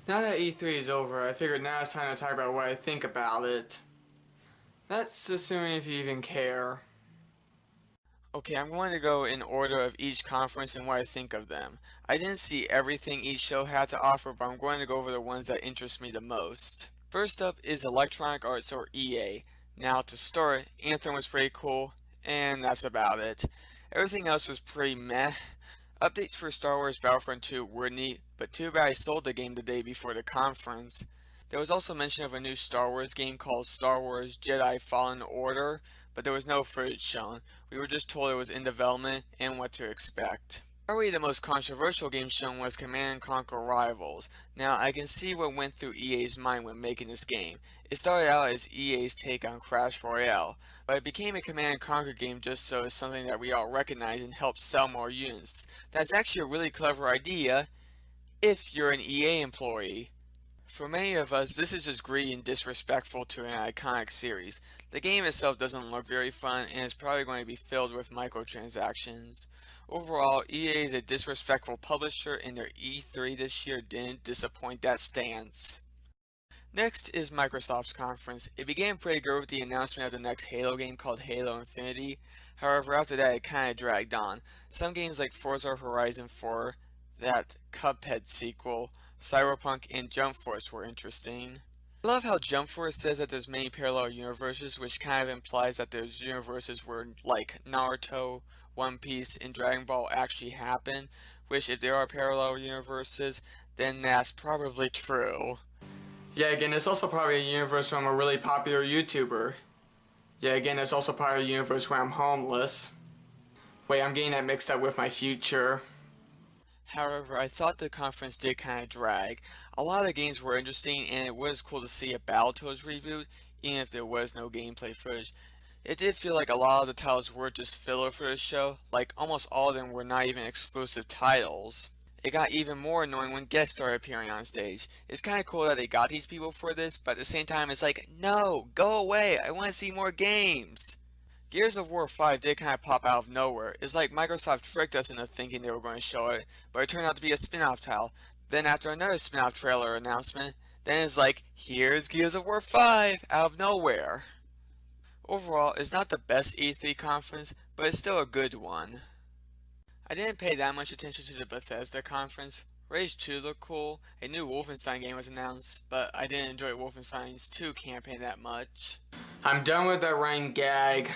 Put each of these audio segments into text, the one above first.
Now that E3 is over, I figured now it's time to talk about what I think about it. That's assuming if you even care. Okay, I'm going to go in order of each conference and what I think of them. I didn't see everything each show had to offer, but I'm going to go over the ones that interest me the most. First up is Electronic Arts, or EA. Now to start, Anthem was pretty cool, and that's about it. Everything else was pretty meh. Updates for Star Wars Battlefront 2 were neat, but too bad I sold the game the day before the conference. There was also mention of a new Star Wars game called Star Wars Jedi Fallen Order, but there was no footage shown. We were just told it was in development and what to expect. Probably the most controversial game shown was Command & Conquer Rivals. Now, I can see what went through EA's mind when making this game. It started out as EA's take on Crash Royale, but it became a Command & Conquer game just so it's something that we all recognize and helps sell more units. That's actually a really clever idea if you're an EA employee. For many of us, this is just greedy and disrespectful to an iconic series. The game itself doesn't look very fun and is probably going to be filled with microtransactions. Overall, EA is a disrespectful publisher and their E3 this year didn't disappoint that stance. Next is Microsoft's conference. It began pretty good with the announcement of the next Halo game called Halo Infinity. However, after that it kinda dragged on. Some games like Forza Horizon 4, that Cuphead sequel, Cyberpunk, and Jump Force were interesting. I love how Jump Force says that there's many parallel universes, which kind of implies that there's universes where like Naruto, One Piece, and Dragon Ball actually happen, which if there are parallel universes, then that's probably true. Yeah, again, it's also probably a universe where I'm a really popular YouTuber. Yeah, again, it's also probably a universe where I'm homeless. Wait, I'm getting that mixed up with my future. However, I thought the conference did kind of drag. A lot of the games were interesting, and it was cool to see a Battletoads reboot, even if there was no gameplay footage. It did feel like a lot of the titles were just filler for the show, like almost all of them were not even exclusive titles. It got even more annoying when guests started appearing on stage. It's kind of cool that they got these people for this, but at the same time it's like, no, go away, I want to see more games. Gears of War 5 did kind of pop out of nowhere. It's like Microsoft tricked us into thinking they were going to show it, but it turned out to be a spin-off title. Then after another spin-off trailer announcement, then it's like, here's Gears of War 5 out of nowhere. Overall, it's not the best E3 conference, but it's still a good one. I didn't pay that much attention to the Bethesda conference. Rage 2 looked cool, a new Wolfenstein game was announced, but I didn't enjoy Wolfenstein's 2 campaign that much. I'm done with that running gag.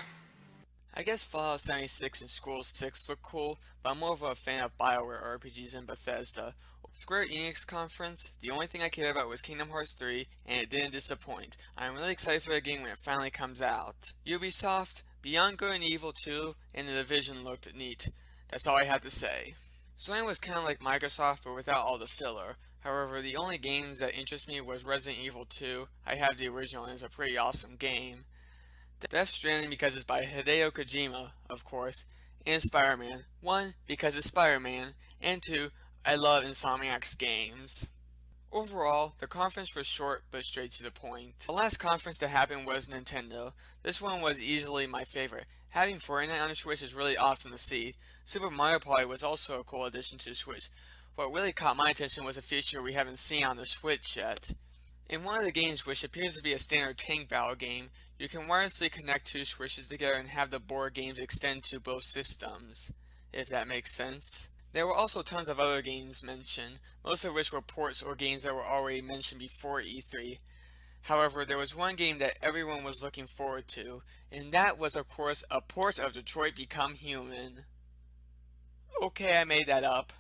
I guess Fallout 76 and School 6 look cool, but I'm more of a fan of BioWare RPGs than Bethesda. Square Enix conference, the only thing I cared about was Kingdom Hearts 3, and it didn't disappoint. I'm really excited for the game when it finally comes out. Ubisoft, Beyond Good and Evil 2, and The Division looked neat. That's all I have to say. Sony was kind of like Microsoft, but without all the filler. However, the only games that interest me was Resident Evil 2. I have the original and it's a pretty awesome game. Death Stranding because it's by Hideo Kojima, of course, and Spider-Man. 1, because it's Spider-Man, and 2, I love Insomniac's games. Overall, the conference was short but straight to the point. The last conference that happened was Nintendo. This one was easily my favorite. Having Fortnite on the Switch is really awesome to see. Super Mario Party was also a cool addition to the Switch. What really caught my attention was a feature we haven't seen on the Switch yet. In one of the games, which appears to be a standard tank battle game, you can wirelessly connect two Switches together and have the board games extend to both systems, if that makes sense. There were also tons of other games mentioned, most of which were ports or games that were already mentioned before E3. However, there was one game that everyone was looking forward to, and that was of course a port of Detroit Become Human. Okay, I made that up.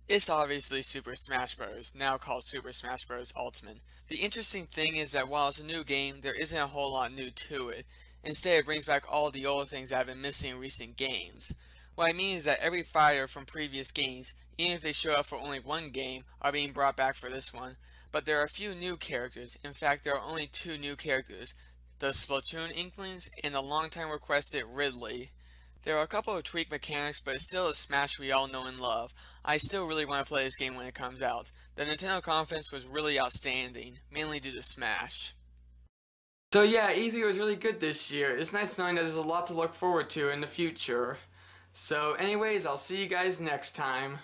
It's obviously Super Smash Bros., now called Super Smash Bros. Ultimate. The interesting thing is that while it's a new game, there isn't a whole lot new to it. Instead, it brings back all the old things that have been missing in recent games. What I mean is that every fighter from previous games, even if they show up for only one game, are being brought back for this one. But there are a few new characters. In fact, there are only 2 new characters, the Splatoon Inklings and the long-time requested Ridley. There are a couple of tweaked mechanics, but it's still a Smash we all know and love. I still really want to play this game when it comes out. The Nintendo conference was really outstanding, mainly due to Smash. So yeah, E3 was really good this year. It's nice knowing that there's a lot to look forward to in the future. So anyways, I'll see you guys next time.